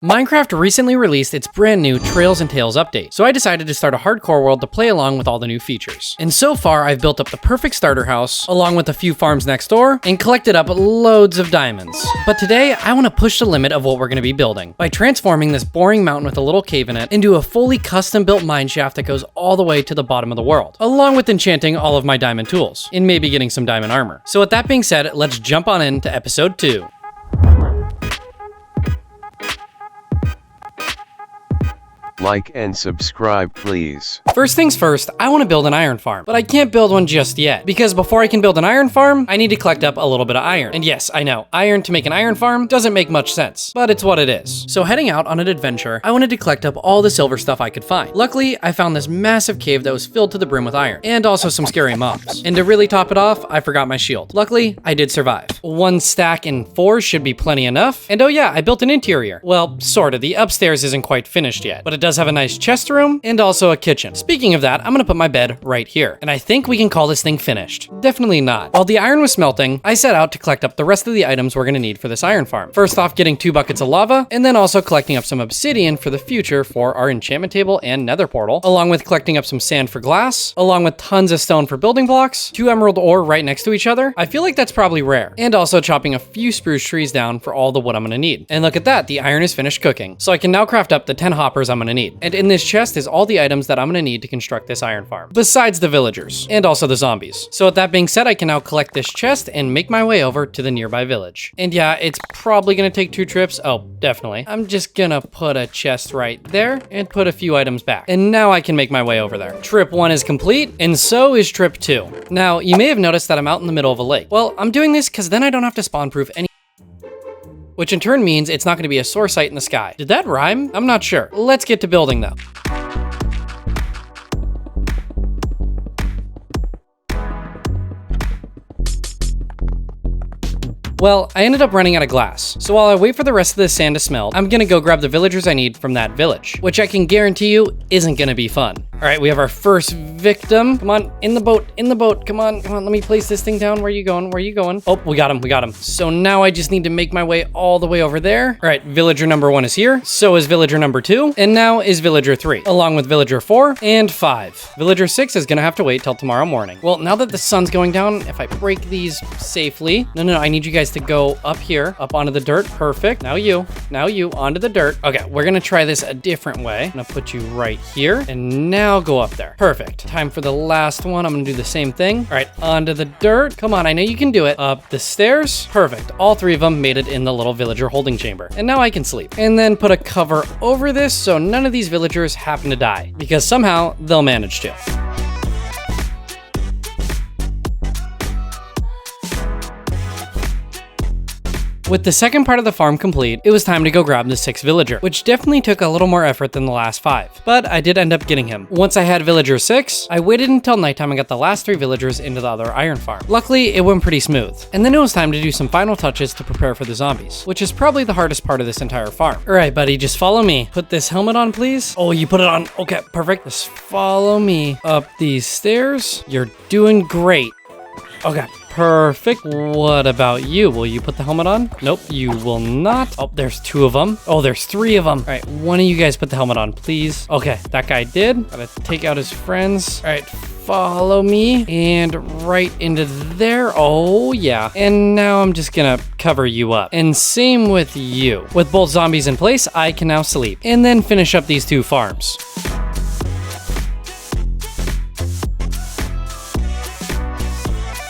Minecraft recently released its brand new Trails and Tales update, so I decided to start a hardcore world to play along with all the new features. And so far, I've built up the perfect starter house, along with a few farms next door, and collected up loads of diamonds. But today, I want to push the limit of what we're going to be building by transforming this boring mountain with a little cave in it into a fully custom-built mine shaft that goes all the way to the bottom of the world, along with enchanting all of my diamond tools, and maybe getting some diamond armor. So with that being said, let's jump on into episode 2. Like and subscribe, please. First things first, I want to build an iron farm, but I can't build one just yet, because before I can build an iron farm, I need to collect up a little bit of iron. And yes, I know, iron to make an iron farm doesn't make much sense, but it's what it is. So heading out on an adventure, I wanted to collect up all the silver stuff I could find. Luckily, I found this massive cave that was filled to the brim with iron, and also some scary mobs. And to really top it off, I forgot my shield. Luckily, I did survive. 1 stack and 4 should be plenty enough. And oh yeah, I built an interior. Well, sort of. The upstairs isn't quite finished yet, but it does have a nice chest room and also a kitchen. Speaking of that, I'm gonna put my bed right here, and I think we can call this thing finished. Definitely not. While the iron was smelting, I set out to collect up the rest of the items we're gonna need for this iron farm. First off, getting 2 buckets of lava, and then also collecting up some obsidian for the future for our enchantment table and nether portal, along with collecting up some sand for glass, along with tons of stone for building blocks, 2 emerald ore right next to each other. I feel like that's probably rare. And also chopping a few spruce trees down for all the wood I'm gonna need. And look at that, the iron is finished cooking. So I can now craft up the 10 hoppers I'm gonna need. And in this chest is all the items that I'm gonna need to construct this iron farm, besides the villagers, and also the zombies. So with that being said, I can now collect this chest and make my way over to the nearby village. And yeah, it's probably gonna take 2 trips. Oh, definitely. I'm just gonna put a chest right there and put a few items back. And now I can make my way over there. Trip 1 is complete, and so is trip 2. Now, you may have noticed that I'm out in the middle of a lake. Well, I'm doing this because then I don't have to spawn proof any, which in turn means it's not going to be a sore sight in the sky. Did that rhyme? I'm not sure. Let's get to building though. Well, I ended up running out of glass, so while I wait for the rest of this sand to smelt, I'm gonna go grab the villagers I need from that village, which I can guarantee you isn't gonna be fun. All right, we have our first victim. Come on, in the boat, come on, let me place this thing down. Where are you going? Oh, we got him. So now I just need to make my way all the way over there. All right, villager number 1 is here, so is villager number 2, and now is villager 3, along with villager 4 and 5. Villager 6 is gonna have to wait till tomorrow morning. Well, now that the sun's going down, if I break these safely, no, I need you guys to go up here, up onto the dirt. Perfect. Now you onto the dirt. Okay, we're gonna try this a different way. I'm gonna put you right here, and now go up there. Perfect. Time for the last one. I'm gonna do the same thing. All right, onto the dirt. Come on, I know you can do it. Up the stairs. Perfect. All 3 of them made it in the little villager holding chamber. And now I can sleep. And then put a cover over this so none of these villagers happen to die, because somehow they'll manage to. With the second part of the farm complete, it was time to go grab the 6th villager, which definitely took a little more effort than the last 5, but I did end up getting him. Once I had villager 6, I waited until nighttime and got the last 3 villagers into the other iron farm. Luckily, it went pretty smooth. And then it was time to do some final touches to prepare for the zombies, which is probably the hardest part of this entire farm. All right, buddy, just follow me. Put this helmet on, please. Oh, you put it on. Okay, perfect. Just follow me up these stairs. You're doing great. Okay, perfect. What about you? Will you put the helmet on? Nope, you will not. Oh, there's 2 of them. Oh, there's 3 of them. All right, one of you guys put the helmet on, please. Okay, that guy did. Gotta take out his friends. All right, follow me and right into there. Oh, yeah. And now I'm just gonna cover you up. And same with you. With both zombies in place, I can now sleep and then finish up these 2 farms.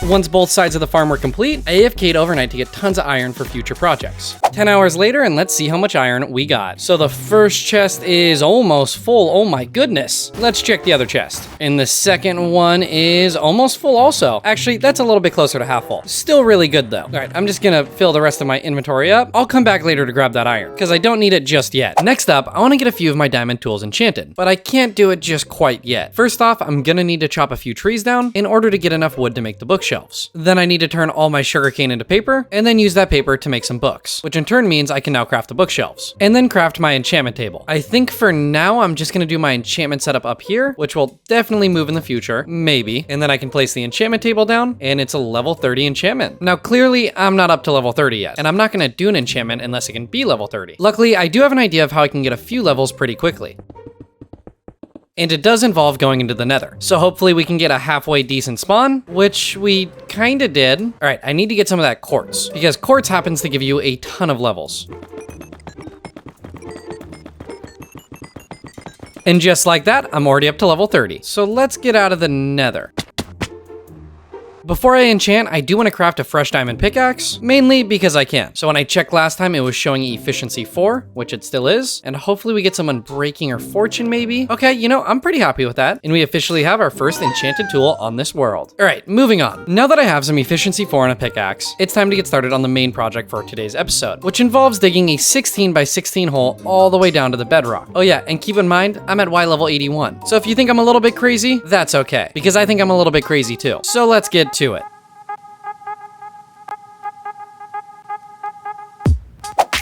Once both sides of the farm were complete, I AFK'd overnight to get tons of iron for future projects. 10 hours later, and let's see how much iron we got. So the first chest is almost full. Oh my goodness. Let's check the other chest. And the second one is almost full also. Actually, that's a little bit closer to half full. Still really good though. All right, I'm just gonna fill the rest of my inventory up. I'll come back later to grab that iron, because I don't need it just yet. Next up, I wanna get a few of my diamond tools enchanted, but I can't do it just quite yet. First off, I'm gonna need to chop a few trees down in order to get enough wood to make the bookshelf. bookshelves. Then I need to turn all my sugarcane into paper, and then use that paper to make some books, which in turn means I can now craft the bookshelves, and then craft my enchantment table. I think for now, I'm just gonna do my enchantment setup up here, which will definitely move in the future, maybe, and then I can place the enchantment table down, and it's a level 30 enchantment. Now, clearly, I'm not up to level 30 yet, and I'm not gonna do an enchantment unless it can be level 30. Luckily, I do have an idea of how I can get a few levels pretty quickly. And it does involve going into the nether. So hopefully we can get a halfway decent spawn, which we kinda did. All right, I need to get some of that quartz, because quartz happens to give you a ton of levels. And just like that, I'm already up to level 30. So let's get out of the nether. Before I enchant, I do want to craft a fresh diamond pickaxe, mainly because I can. So when I checked last time, it was showing efficiency 4, which it still is, and hopefully we get some unbreaking or fortune maybe. Okay, you know, I'm pretty happy with that, and we officially have our first enchanted tool on this world. All right, moving on. Now that I have some efficiency 4 and a pickaxe, it's time to get started on the main project for today's episode, which involves digging a 16 by 16 hole all the way down to the bedrock. Oh yeah, and keep in mind, I'm at Y level 81. So if you think I'm a little bit crazy, that's okay, because I think I'm a little bit crazy too. So let's get to it.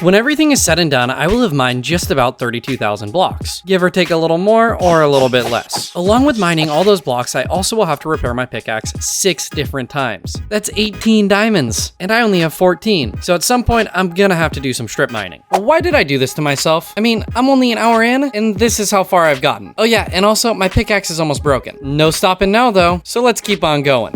When everything is said and done, I will have mined just about 32,000 blocks, give or take a little more or a little bit less. Along with mining all those blocks, I also will have to repair my pickaxe 6 different times. That's 18 diamonds, and I only have 14. So at some point, I'm gonna have to do some strip mining. Why did I do this to myself? I mean, I'm only an hour in, and this is how far I've gotten. Oh yeah, and also my pickaxe is almost broken. No stopping now though, so let's keep on going.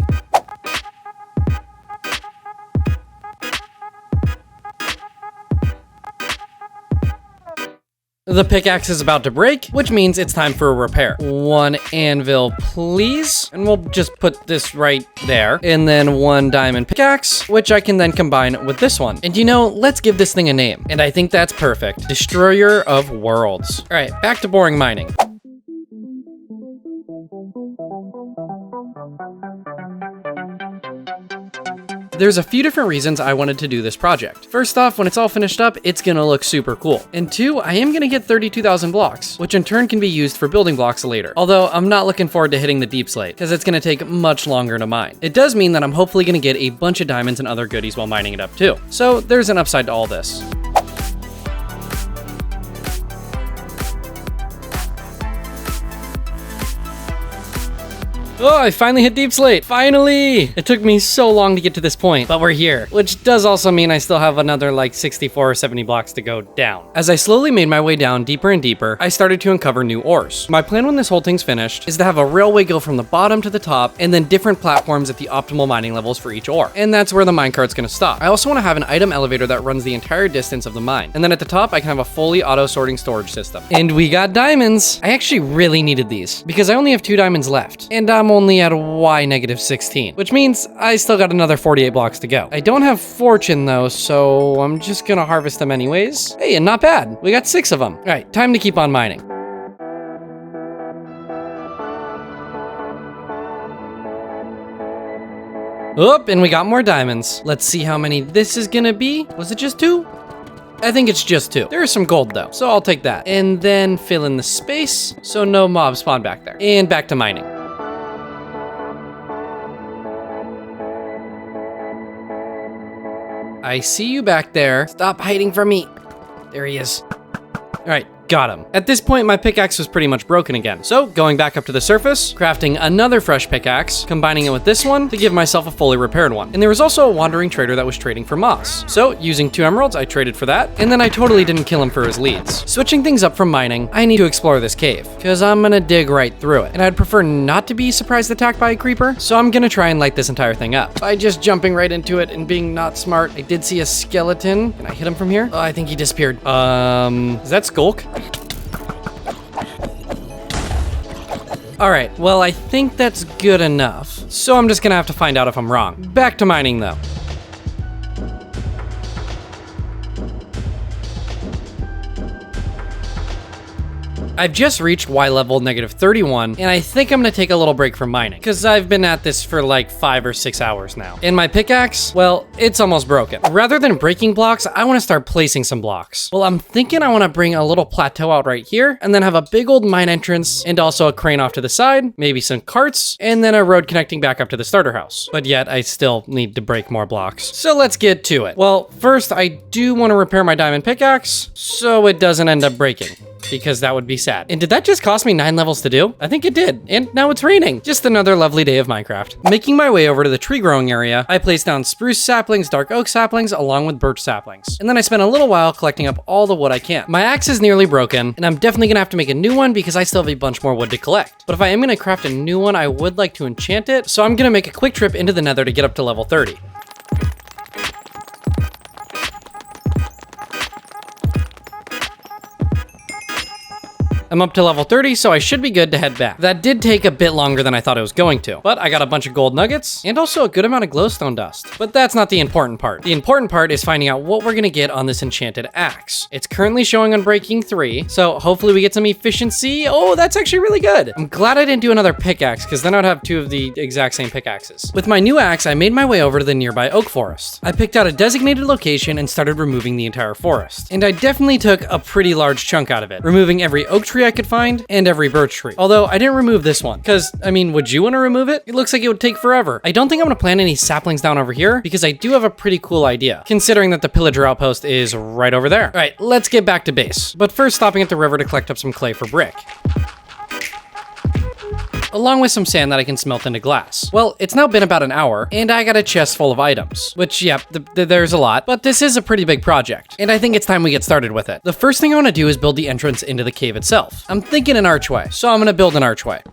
The pickaxe is about to break, which means it's time for a repair. 1 anvil, please. And we'll just put this right there. And then 1 diamond pickaxe, which I can then combine with this one. And you know, let's give this thing a name. And I think that's perfect. Destroyer of Worlds. All right, back to boring mining. There's a few different reasons I wanted to do this project. First off, when it's all finished up, it's gonna look super cool. And 2, I am gonna get 32,000 blocks, which in turn can be used for building blocks later. Although I'm not looking forward to hitting the deep slate, because it's gonna take much longer to mine. It does mean that I'm hopefully gonna get a bunch of diamonds and other goodies while mining it up too. So there's an upside to all this. Oh, I finally hit deep slate. Finally! It took me so long to get to this point, but we're here, which does also mean I still have another like 64 or 70 blocks to go down. As I slowly made my way down deeper and deeper, I started to uncover new ores. My plan when this whole thing's finished is to have a railway go from the bottom to the top and then different platforms at the optimal mining levels for each ore. And that's where the minecart's gonna stop. I also want to have an item elevator that runs the entire distance of the mine. And then at the top, I can have a fully auto sorting storage system. And we got diamonds. I actually really needed these because I only have 2 diamonds left. And I'm only at Y-16, which means I still got another 48 blocks to go. I don't have fortune though, so I'm just gonna harvest them anyways. Hey, and not bad. We got 6 of them. All right, time to keep on mining. Oop, and we got more diamonds. Let's see how many this is gonna be. Was it just 2? I think it's just 2. There is some gold though, so I'll take that. And then fill in the space so no mobs spawn back there. And back to mining. I see you back there. Stop hiding from me. There he is. All right, got him. At this point, my pickaxe was pretty much broken again. So going back up to the surface, crafting another fresh pickaxe, combining it with this one to give myself a fully repaired one. And there was also a wandering trader that was trading for moss. So using 2 emeralds, I traded for that. And then I totally didn't kill him for his leads. Switching things up from mining, I need to explore this cave because I'm gonna dig right through it. And I'd prefer not to be surprise attacked by a creeper. So I'm gonna try and light this entire thing up by just jumping right into it and being not smart. I did see a skeleton. Can I hit him from here? Oh, I think he disappeared. Is that Skulk? All right, well, I think that's good enough. So I'm just gonna have to find out if I'm wrong. Back to mining though. I've just reached Y level -31, and I think I'm gonna take a little break from mining, because I've been at this for like 5 or 6 hours now. And my pickaxe, well, it's almost broken. Rather than breaking blocks, I wanna start placing some blocks. Well, I'm thinking I wanna bring a little plateau out right here, and then have a big old mine entrance, and also a crane off to the side, maybe some carts, and then a road connecting back up to the starter house. But yet, I still need to break more blocks. So let's get to it. Well, first, I do wanna repair my diamond pickaxe, so it doesn't end up breaking, because that would be sad. And did that just cost me 9 levels to do? I think it did. And now it's raining. Just another lovely day of Minecraft. Making my way over to the tree growing area, I placed down spruce saplings, dark oak saplings, along with birch saplings. And then I spent a little while collecting up all the wood I can. My axe is nearly broken, and I'm definitely gonna have to make a new one because I still have a bunch more wood to collect. But if I am gonna craft a new one, I would like to enchant it, so I'm gonna make a quick trip into the nether to get up to level 30. I'm up to level 30, so I should be good to head back. That did take a bit longer than I thought it was going to, but I got a bunch of gold nuggets and also a good amount of glowstone dust. But that's not the important part. The important part is finding out what we're gonna get on this enchanted axe. It's currently showing on breaking 3, so hopefully we get some efficiency. Oh, that's actually really good. I'm glad I didn't do another pickaxe, because then I'd have 2 of the exact same pickaxes. With my new axe, I made my way over to the nearby oak forest. I picked out a designated location and started removing the entire forest. And I definitely took a pretty large chunk out of it, removing every oak tree I could find and every birch tree. Although I didn't remove this one, because I mean, would you want to remove it? It looks like it would take forever. I don't think I'm gonna plant any saplings down over here because I do have a pretty cool idea, considering that the pillager outpost is right over there. All right, let's get back to base. But first, stopping at the river to collect up some clay for brick, along with some sand that I can smelt into glass. Well, it's now been about an hour, and I got a chest full of items, which, yeah, there's a lot, but this is a pretty big project, and I think it's time we get started with it. The first thing I want to do is build the entrance into the cave itself. I'm thinking an archway, so I'm gonna build an archway.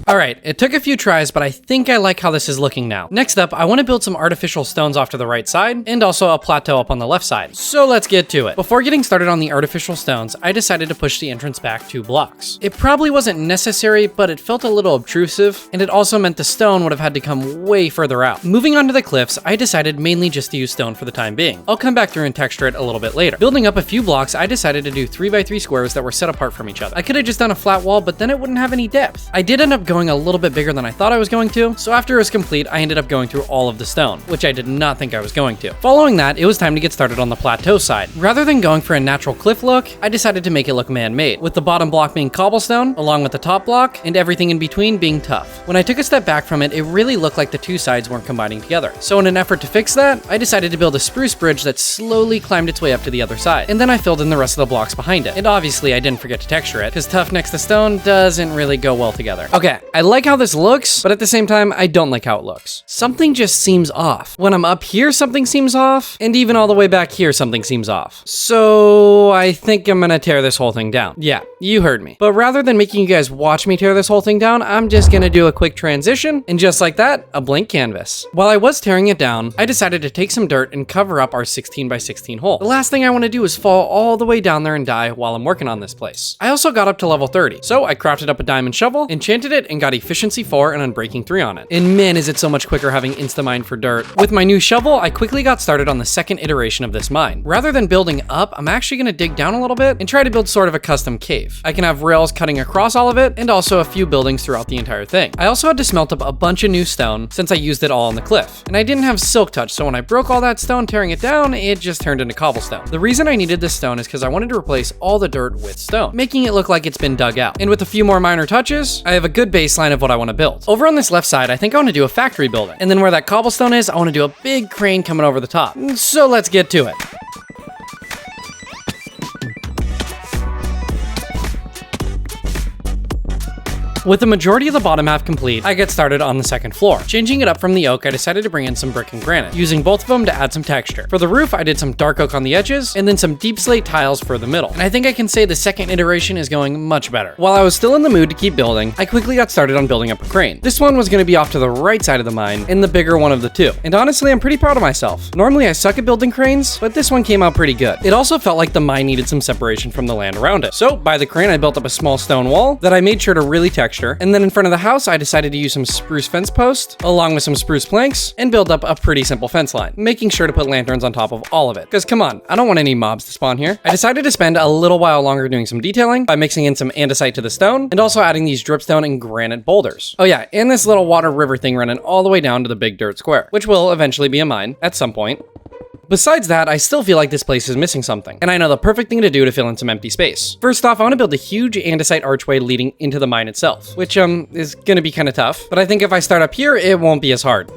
All right, it took a few tries, but I think I like how this is looking now. Next up, I want to build some artificial stones off to the right side, and also a plateau up on the left side. So let's get to it. Before getting started on the artificial stones, I decided to push the entrance back 2 blocks. It probably wasn't necessary, but it felt a little obtrusive, and it also meant the stone would have had to come way further out. Moving onto the cliffs, I decided mainly just to use stone for the time being. I'll come back through and texture it a little bit later. Building up a few blocks, I decided to do 3x3 squares that were set apart from each other. I could have just done a flat wall, but then it wouldn't have any depth. I did end up going a little bit bigger than I thought I was going to, so after it was complete, I ended up going through all of the stone, which I did not think I was going to. Following that, it was time to get started on the plateau side. Rather than going for a natural cliff look, I decided to make it look man-made, with the bottom block being cobblestone, along with the top block, and everything in between being tough. When I took a step back from it, it really looked like the 2 sides weren't combining together. So in an effort to fix that, I decided to build a spruce bridge that slowly climbed its way up to the other side, and then I filled in the rest of the blocks behind it. And obviously I didn't forget to texture it, because tough next to stone doesn't really go well together. Okay, I like how this looks, but at the same time, I don't like how it looks. Something just seems off. When I'm up here, something seems off, and even all the way back here, something seems off. So I think I'm gonna tear this whole thing down. Yeah, you heard me. But rather than making you guys watch me tear this whole thing down, I'm just gonna do a quick transition, and just like that, a blank canvas. While I was tearing it down, I decided to take some dirt and cover up our 16x16 hole. The last thing I wanna do is fall all the way down there and die while I'm working on this place. I also got up to level 30, so I crafted up a diamond shovel, enchanted it, and got efficiency 4 and unbreaking 3 on it. And man, is it so much quicker having insta-mine for dirt. With my new shovel, I quickly got started on the second iteration of this mine. Rather than building up, I'm actually gonna dig down a little bit and try to build sort of a custom cave. I can have rails cutting across all of it, and also a few buildings throughout the entire thing. I also had to smelt up a bunch of new stone since I used it all on the cliff. And I didn't have silk touch, so when I broke all that stone tearing it down, it just turned into cobblestone. The reason I needed this stone is because I wanted to replace all the dirt with stone, making it look like it's been dug out. And with a few more minor touches, I have a good baseline of what I want to build. Over on this left side, I think I want to do a factory building. And then where that cobblestone is, I want to do a big crane coming over the top. So let's get to it. With the majority of the bottom half complete, I get started on the second floor. Changing it up from the oak, I decided to bring in some brick and granite, using both of them to add some texture. For the roof, I did some dark oak on the edges, and then some deep slate tiles for the middle. And I think I can say the second iteration is going much better. While I was still in the mood to keep building, I quickly got started on building up a crane. This one was going to be off to the right side of the mine, and the bigger one of the two. And honestly, I'm pretty proud of myself. Normally I suck at building cranes, but this one came out pretty good. It also felt like the mine needed some separation from the land around it. So by the crane, I built up a small stone wall that I made sure to really texture texture. And then in front of the house, I decided to use some spruce fence posts along with some spruce planks and build up a pretty simple fence line, making sure to put lanterns on top of all of it. Because come on, I don't want any mobs to spawn here. I decided to spend a little while longer doing some detailing by mixing in some andesite to the stone and also adding these dripstone and granite boulders. Oh yeah, and this little water river thing running all the way down to the big dirt square, which will eventually be a mine at some point. Besides that, I still feel like this place is missing something, and I know the perfect thing to do to fill in some empty space. First off, I want to build a huge andesite archway leading into the mine itself, which is gonna be kind of tough, but I think if I start up here, it won't be as hard.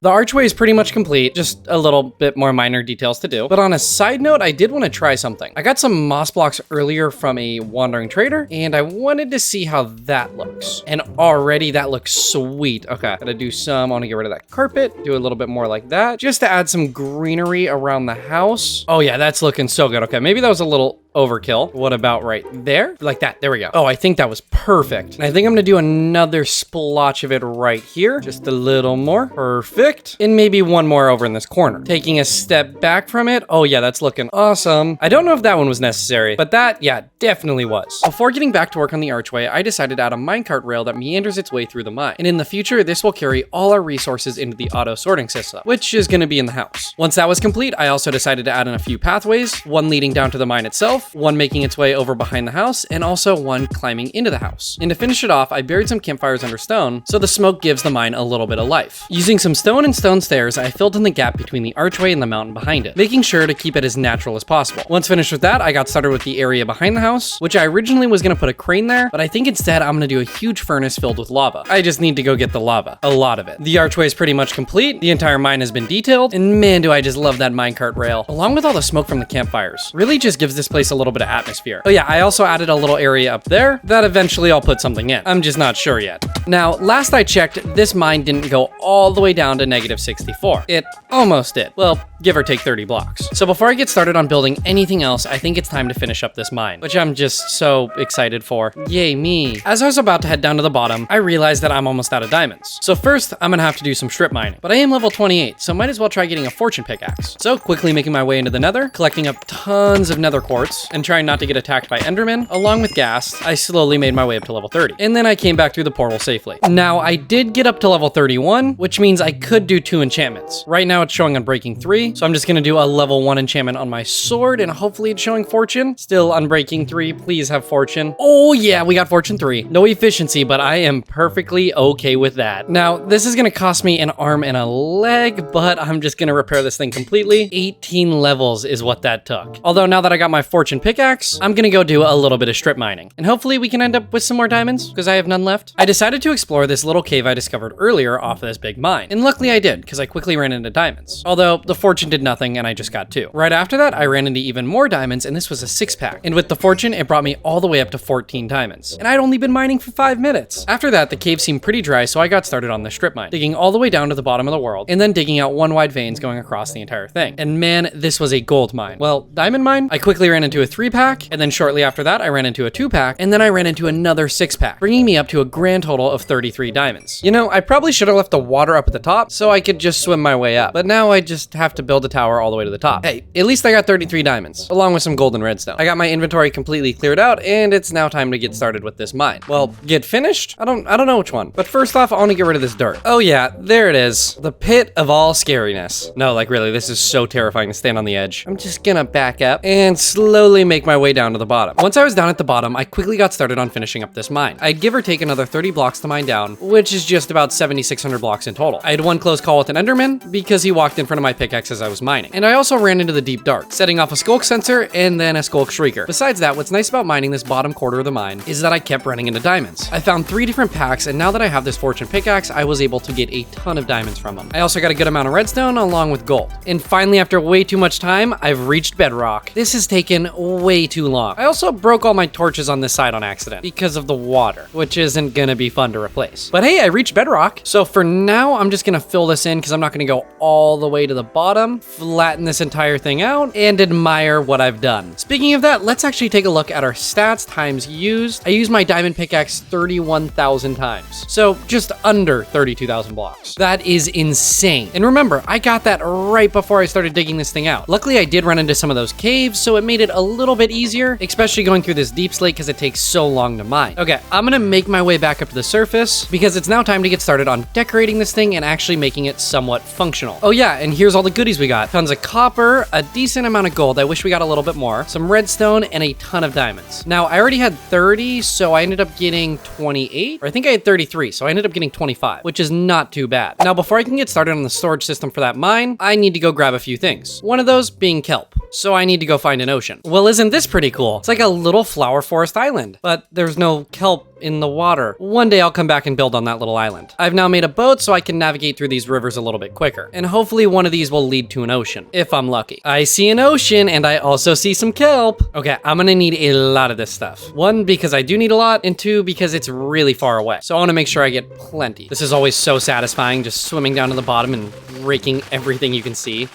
The archway is pretty much complete, just a little bit more minor details to do. But on a side note, I did want to try something. I got some moss blocks earlier from a wandering trader, and I wanted to see how that looks. And already that looks sweet. Okay, gotta do some, I want to get rid of that carpet, do a little bit more like that, just to add some greenery around the house. Oh yeah, that's looking so good. Okay, maybe that was a little overkill. What about right there? Like that, there we go. Oh, I think that was perfect. And I think I'm gonna do another splotch of it right here. Just a little more, perfect. And maybe one more over in this corner. Taking a step back from it. Oh yeah, that's looking awesome. I don't know if that one was necessary, but that, yeah, definitely was. Before getting back to work on the archway, I decided to add a minecart rail that meanders its way through the mine. And in the future, this will carry all our resources into the auto sorting system, which is gonna be in the house. Once that was complete, I also decided to add in a few pathways, one leading down to the mine itself, one making its way over behind the house, and also one climbing into the house. And to finish it off, I buried some campfires under stone, so the smoke gives the mine a little bit of life. Using some stone and stone stairs, I filled in the gap between the archway and the mountain behind it, making sure to keep it as natural as possible. Once finished with that, I got started with the area behind the house, which I originally was gonna put a crane there, but I think instead I'm gonna do a huge furnace filled with lava. I just need to go get the lava, a lot of it. The archway is pretty much complete, the entire mine has been detailed, and man do I just love that minecart rail, along with all the smoke from the campfires. Really just gives this place a little bit of atmosphere. Oh yeah, I also added a little area up there that eventually I'll put something in. I'm just not sure yet. Now, last I checked, this mine didn't go all the way down to -64. It almost did. Well, give or take 30 blocks. So before I get started on building anything else, I think it's time to finish up this mine, which I'm just so excited for. Yay me. As I was about to head down to the bottom, I realized that I'm almost out of diamonds. So first, I'm gonna have to do some strip mining, but I am level 28, so might as well try getting a fortune pickaxe. So quickly making my way into the nether, collecting up tons of nether quartz, and trying not to get attacked by endermen, along with ghast, I slowly made my way up to level 30. And then I came back through the portal safely. Now, I did get up to level 31, which means I could do 2 enchantments. Right now it's showing on breaking 3, so I'm just gonna do a level 1 enchantment on my sword, and hopefully it's showing fortune. Still on breaking 3, please have fortune. Oh yeah, we got fortune 3. No efficiency, but I am perfectly okay with that. Now, this is gonna cost me an arm and a leg, but I'm just gonna repair this thing completely. 18 levels is what that took. Although now that I got my fortune pickaxe, I'm gonna go do a little bit of strip mining. And hopefully we can end up with some more diamonds, because I have none left. I decided to explore this little cave I discovered earlier off of this big mine. And luckily I did, because I quickly ran into diamonds. Although the fortune did nothing and I just got 2. Right after that, I ran into even more diamonds, and this was a 6-pack. And with the fortune, it brought me all the way up to 14 diamonds. And I'd only been mining for 5 minutes. After that, the cave seemed pretty dry, so I got started on the strip mine, digging all the way down to the bottom of the world, and then digging out 1 wide veins going across the entire thing. And man, this was a gold mine. Well, diamond mine? I quickly ran into a 3-pack, and then shortly after that, I ran into a 2-pack, and then I ran into another 6-pack, bringing me up to a grand total of 33 diamonds. You know, I probably should have left the water up at the top so I could just swim my way up, but now I just have to build a tower all the way to the top. Hey, at least I got 33 diamonds, along with some gold and redstone. I got my inventory completely cleared out, and it's now time to get started with this mine. Well, get finished? I don't know which one. But first off, I want to get rid of this dirt. Oh yeah, there it is. The pit of all scariness. No, like really, this is so terrifying to stand on the edge. I'm just gonna back up and slowly make my way down to the bottom. Once I was down at the bottom, I quickly got started on finishing up this mine. I'd give or take another 30 blocks to mine down, which is just about 7,600 blocks in total. I had one close call with an enderman because he walked in front of my pickaxe as I was mining. And I also ran into the deep dark, setting off a skulk sensor and then a skulk shrieker. Besides that, what's nice about mining this bottom quarter of the mine is that I kept running into diamonds. I found 3 different packs, and now that I have this fortune pickaxe, I was able to get a ton of diamonds from them. I also got a good amount of redstone along with gold. And finally, after way too much time, I've reached bedrock. This has taken way too long. I also broke all my torches on this side on accident because of the water, which isn't gonna be fun to replace. But hey, I reached bedrock. So for now, I'm just gonna fill this in because I'm not gonna go all the way to the bottom, flatten this entire thing out, and admire what I've done. Speaking of that, let's actually take a look at our stats times used. I used my diamond pickaxe 31,000 times. So just under 32,000 blocks. That is insane. And remember, I got that right before I started digging this thing out. Luckily, I did run into some of those caves, so it made it a little bit easier, especially going through this deep slate because it takes so long to mine. Okay, I'm gonna make my way back up to the surface because it's now time to get started on decorating this thing and actually making it somewhat functional. Oh yeah, and here's all the goodies we got. Tons of copper, a decent amount of gold. I wish we got a little bit more. Some redstone and a ton of diamonds. Now, I already had 30, so I ended up getting 28, or I think I had 33, so I ended up getting 25, which is not too bad. Now, before I can get started on the storage system for that mine, I need to go grab a few things. One of those being kelp. So I need to go find an ocean. Well, isn't this pretty cool? It's like a little flower forest island, but there's no kelp in the water. One day I'll come back and build on that little island. I've now made a boat so I can navigate through these rivers a little bit quicker. And hopefully one of these will lead to an ocean, if I'm lucky. I see an ocean and I also see some kelp. Okay, I'm gonna need a lot of this stuff. One, because I do need a lot, and two, because it's really far away. So I wanna make sure I get plenty. This is always so satisfying, just swimming down to the bottom and raking everything you can see,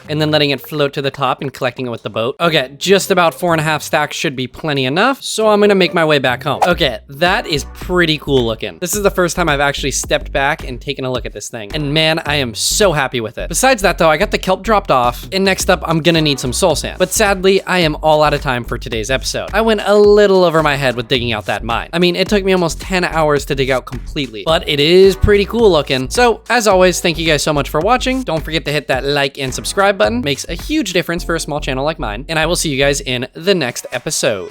and then letting it float to the top and collecting it with the boat. Okay, just about 4.5 stacks should be plenty enough, so I'm gonna make my way back home. Okay, that is pretty cool looking. This is the first time I've actually stepped back and taken a look at this thing, and man, I am so happy with it. Besides that though, I got the kelp dropped off, and next up, I'm gonna need some soul sand. But sadly, I am all out of time for today's episode. I went a little over my head with digging out that mine. I mean, it took me almost 10 hours to dig out completely, but it is pretty cool looking. So, as always, thank you guys so much for watching. Don't forget to hit that like and subscribe button. Makes a huge difference for a small channel like mine, and I will see you guys in the next episode.